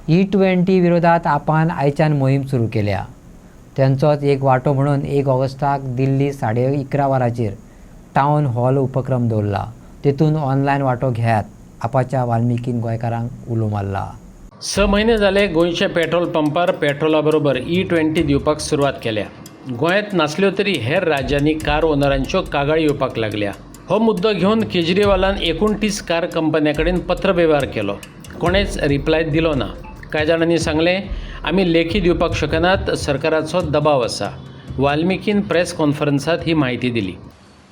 E20 विरोधात आपण आयच्यान मोहीम सुरू केल्या. त्यांचोच एक वांटो म्हणून 1 ऑगस्टाक दिल्ली 11:30 वरांचेर टावन हॉल उपक्रम दवरला. तेतून ऑनलायन वांटो घेयात आपाच्या वाल्मिकीन गोंयकारांक उलो मारला. 6 म्हयने जाले गोंयच्या पेट्रोल पंपार पेट्रोला बरोबर E20 दिवपाक सुरवात केल्या. गोंयांत नासल्यो तरी हेर राज्यांनी कार ओनरांच्यो कागाळी येवपाक लागल्या. हो मुद्दो घेवन केजरीवालान 29 कार कंपन्यां कडेन पत्र व्यवहार केलो. कोणेच रिप्लाय दिलो ना. कांय जाणांनी सांगलें, आमी लेखी दिवपाक शकनात, सरकाराचो दबाव आसा. वाल्मिकीन प्रेस कॉन्फरन्सांत ही म्हायती दिली.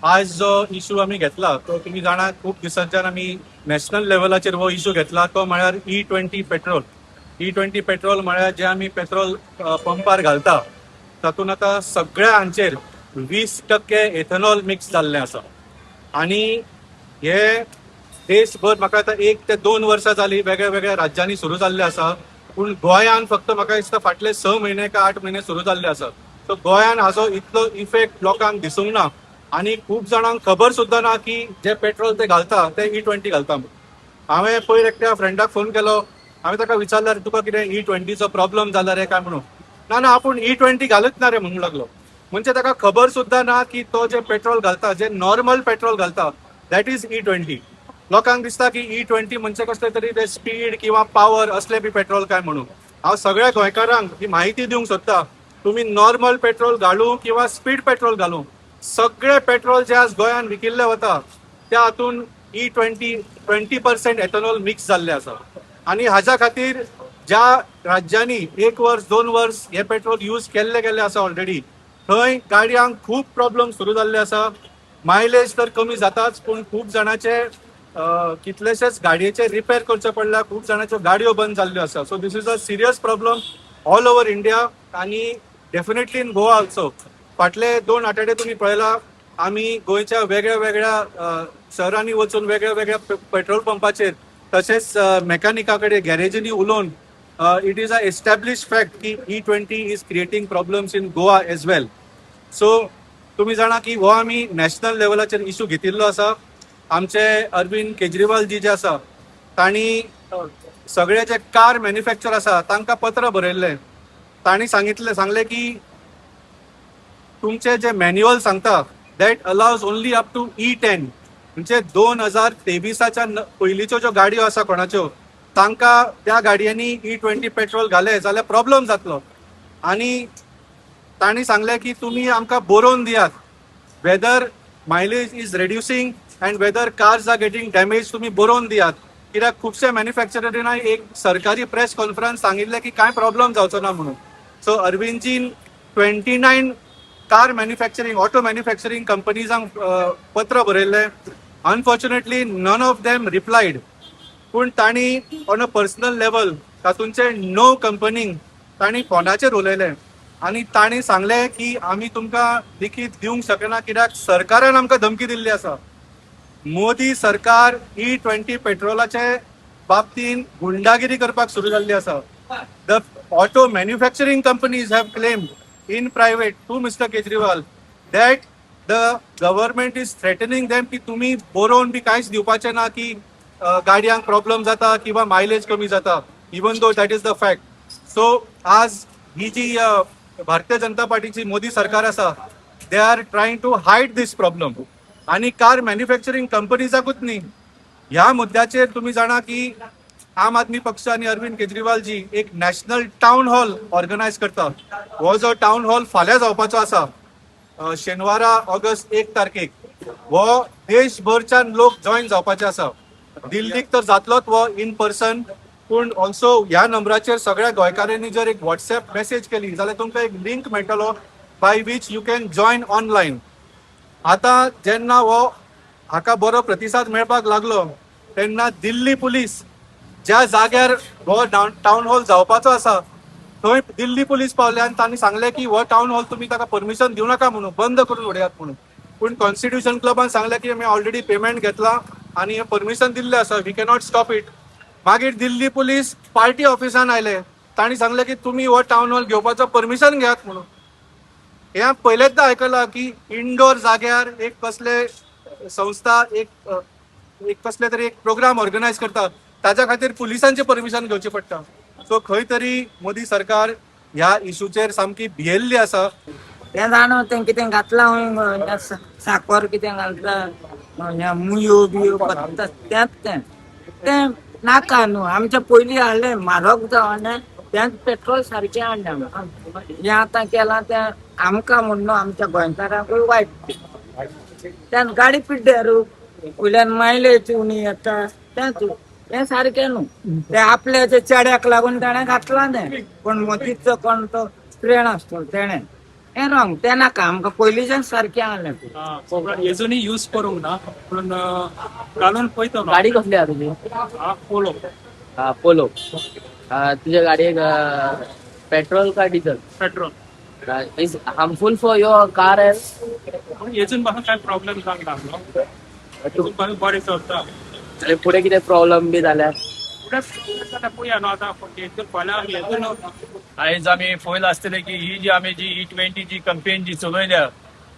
आज जो इशू आमी घेतला तो तुमी जाणा खूप दिसांच्यान आमी नॅशनल लेवलाचेर हो इशू घेतला तो म्हळ्यार E20 पेट्रोल. E20 पेट्रोल म्हळ्यार जे आमी पेट्रोल पंपार घालता तातूंत आतां सगळ्या हांचेर 20% एथनॉल मिक्स जाल्लें आसा. आनी हे देशभर म्हाका आतां 1 ते 2 वर्सां जालीं वेगळ्या वेगळ्या राज्यांनी सुरू जाल्ले आसा. पूण गोंयांत फक्त म्हाका दिसता फाटले 6 म्हयने का 8 म्हयने सुरू जाल्ले आसा. सो गोंयांत हाचो इतलो इफेक्ट लोकांक दिसूंक ना. आनी खूब जाणांक खबर सुद्दां ना की जे पेट्रोल ते घालता ते E20 घालता म्हणून. हांवें पयर एकट्या फ्रेंडाक फोन केलो. हांवें ताका विचारल्यार तुका कितें E20चो प्रॉब्लम जाला रे काय म्हणून. ना आपूण E20 घालूच ना रे म्हणूंक लागलो. म्हणजे ताका खबर सुद्दां ना की तो जे पेट्रोल घालता, जे नॉर्मल पेट्रोल घालता, दॅट इज E20. लोकांक दिसता की E20 म्हणजे कसले तरी ते स्पीड किंवा पॉवर असले बी पेट्रोल काय म्हणून. हांव सगळ्या गोंयकारांक ही म्हायती दिवंक सोदता, तुमी नॉर्मल पेट्रोल घालूं किंवा स्पीड पेट्रोल घालूं, सगळे पेट्रोल जे आज गोंयांत विकिल्ले वता त्या हातून E20 20% एथनॉल मिक्स जाल्ले आसा. आनी हाज्या खातीर ज्या राज्यांनी 1 वर्स 2 वर्स हे पेट्रोल यूज केल्ले गेले आसा ऑलरेडी, थंय गाडयांक खूब प्रॉब्लम सुरू जाल्ले आसा. मायलेज तर कमी जाताच, पूण खूब जाणांचे कितलेशेच गाडयेचे रिपेर करचे पडल्या. खूब जाणांच्यो गाडयो बंद जाल्ल्यो आसा. So this is a serious problem all over India आनी डेफिनेटली इन गोवा ऑल्सो. फाटले 2 आठवडे तुम्ही पळयला आमी गोंयच्या वेगळ्या वेगळ्या शहरांनी वचून वेगळ्या वेगळ्या पेट्रोल पंपाचेर तशेंच मेकॅनिका कडेन गॅरेजींनी उलोवन it is a establish fact की E20 is creating problems in Goa as well. So तुम्ही जाणा की हो आमी नॅशनल लेवलाचेर इशू घेतिल्लो आसा. आमचे अरविंद केजरीवाल जी जे आसा तांणी सगळे जे कार मॅन्युफॅक्चर आसा तांकां पत्र बरयल्लें. तांणी सांगलें की तुमचे जे मॅन्युअल सांगता that allows only up to E10. म्हणजे 2023च्या पयलींच्यो ज्यो गाडयो आसा कोणाच्यो तांकां त्या गाडयांनी E20 पेट्रोल घाले जाल्यार प्रॉब्लम जातलो. आनी तांणी सांगलें की तुमी आमकां बरोवन दियात whether mileage is reducing and whether cars are getting damage. तुमी बरोवन दियात. कित्याक खुबशे मॅन्युफॅक्चररांनी एक सरकारी प्रेस कॉन्फरन्स सांगिल्लें की कांय प्रॉब्लम जावचो ना म्हणून. सो अरविंदजीन 29 कार मॅन्युफॅक्चरींग ऑटो मॅन्युफॅक्चरींग कंपनीजांक पत्र बरयल्लें. Unfortunately none of them replied. पूण तांणी ऑन अ पर्सनल लेवल तातूंचे 9 कंपनींक तांणी फोनाचेर उलयलें आनी तांणी सांगलें की आमी तुमकां लिखीत दिवंक शकना कित्याक सरकारान आमकां धमकी दिल्ली आसा. मोदी सरकार E20 पेट्रोलाचे बाबतीन गुंडागिरी करपाक सुरू जाल्ली आसा. The auto manufacturing companies have claimed in private to Mr. Kejriwal that the government is threatening them की तुम्ही बरोवन बी कांयच दिवपाचे ना की गाडयांक प्रॉब्लम जाता किंवा मायलेज कमी जाता, even though that is the fact. So आज ही जी भारतीय जनता पार्टीची मोदी सरकार आसा they are trying to hide this problem. आनी कार मॅन्युफॅक्चरींग कंपनीजाकूच न्ही, ह्या मुद्द्याचेर तुम्ही जाणा की आम आदमी पक्ष आणि अरविंद केजरीवाल जी एक नॅशनल टाउन हॉल ऑर्गनायज करता. हो जो टाउन हॉल फाल्यां जावपाचो आसा शेनवारा ऑगस्ट 1 तारखेक, हो देशभरच्यान लोक जॉईन जावपाचे आसा. दिल्लीक तर जातलोच हो इन पर्सन, पूण ऑल्सो ह्या नंबराचेर सगळ्या गोंयकारांनी जर एक व्हॉट्सॲप मेसेज केली जाल्यार तुमकां एक लिंक मेळटलो by which you can join online. आतां जेन्ना हो हाका बरो प्रतिसाद मेळपाक लागलो तेन्ना दिल्ली पुलीस ज्या जाग्यार हो टाउन हॉल जावपाचो आसा थंय दिल्ली पुलीस पावले आनी तांणी सांगलें की हो टाउन हॉल तुमी ताका परमिशन दिवं नाका म्हणून, बंद करून उडयात म्हणून. पूण कॉन्स्टिट्यूशन क्लबान सांगलें की आमी ऑलरेडी पेमेंट घेतला आनी हे परमिशन दिल्लें आसा, वी कॅनॉट स्टॉप इट. मागीर दिल्ली पुलीस पार्टी ऑफिसान आयले. तांणी सांगलें की तुमी हो टाउन हॉल घेवपाचो परमिशन घेयात म्हणून. हे पयलेंदा आयकलां की इनडोर जाग्यार एक कसले संस्था एक कसले तरी एक प्रोग्राम ऑर्गनायज करता ताच्या खातीर पुलिसांचे परमिशन घेवचें पडटा. सो खंय तरी मोदी सरकार ह्या इशूचेर सामकी भियेल्ली आसा. तें जाणो तें कितें घातलां हूंय साकर कितें घालता मुयो बियो पत्ता तें नाका न्हू. आमच्या पयलीं हाडलें म्हारग जावं तेंच पेट्रोल सारकें हाडलें आमकां. जें आतां केलां तें आमकां म्हूण न्हू आमच्या गोंयकारांकूय वायट. त्यान गाडी पिड्ड्यारू वयल्यान मायलेज उणी येता तें सारकें न्हू. तें आपल्या चेड्याक लागून तेणें घातलां तें पण मोदीचो कोण तो फ्रेंड आसतो तेणें हें रॉंग. तें नाका आमकां पयलींच्यान सारकें हाडलें. अजूनही यूज करूंक ना पण घालून पळयता गाडी कसली आहा तुजी? Polo polo. तुझ्या गाडयेक पेट्रोल का diesel? Petrol is harmful for your car अजून म्हाका काय प्रॉब्लेम जावंक लागलो. अजून म्हाका बरें चलता. आनी फुडें कितें प्रॉब्लेम बी जाल्यार? फुडें पळया न्हू आतां फाल्यां आयज आमी पळयला आसतलें की ही जी आमी जी E20 जी कंपेन जी चलयल्या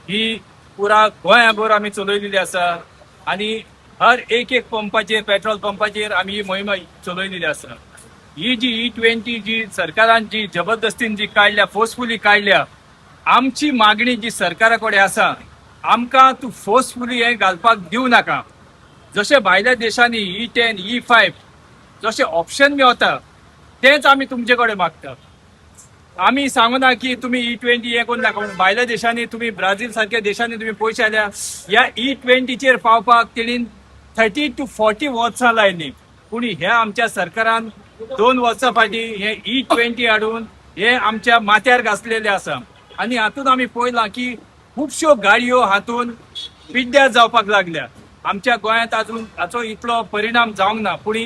ही पुरा गोंयाभर आमी चलयलेली आसा आनी हर एक पंपाचेर पेट्रोल पंपाचेर आमी ही मोहीम चलयलेली आसा. ही जी E20 जी सरकारान जी जबरदस्तीन जी काडल्या फोर्सफुली काडल्या आमची मागणी जी सरकारा कडेन आसा आमकां तूं फोर्सफुली हें घालपाक दिवं नाका. जशें भायल्या देशांनी E10 E5 जशें ऑप्शन मेळटा तेंच आमी तुमचे कडेन मागता. आमी सांगना की तुमी E20 हें करून नाका म्हणून. भायल्या देशांनी तुमी ब्राझील सारक्या देशांनी तुमी पळयचे जाल्यार ह्या E20चेर पावपाक तेणीन 30 to 40 वर्सां लायली. पूण ह्या आमच्या सरकारान 2 वर्सां फाटीं हे E20 हाडून हे आमच्या माथ्यार घातलेले आसा आनी हातूंत आमी पळयलां की खुबश्यो गाडयो हातून पिड्ड्यार जावपाक लागल्या. आमच्या गोंयांत अजून हाचो इतलो परिणाम जावंक ना पूण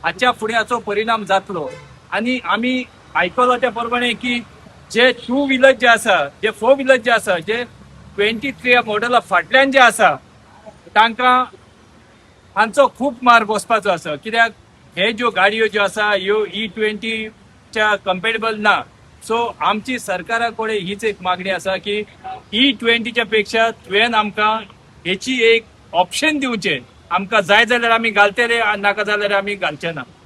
हाच्या फुडें हाचो परिणाम जातलो. आनी आमी आयकलो त्या प्रमाणे की जे 2 व्हिलर जे आसा जे 4 व्हिलर जे आसा जे 23 मॉडेला फाटल्यान जे आसा तांकां हांचो खूब मार बसपाचो आसा. कित्याक हे ज्यो गाडयो ज्यो आसा ह्यो E20च्या कम्पेटेबल ना. सो आमची सरकारा कडेन हीच एक मागणी आसा की E20च्या पेक्षा तुवें आमकां हेची एक ऑप्शन दिवचें. आमकां जाय जाल्यार आमी घालतले नाका जाल्यार आमी घालचे ना.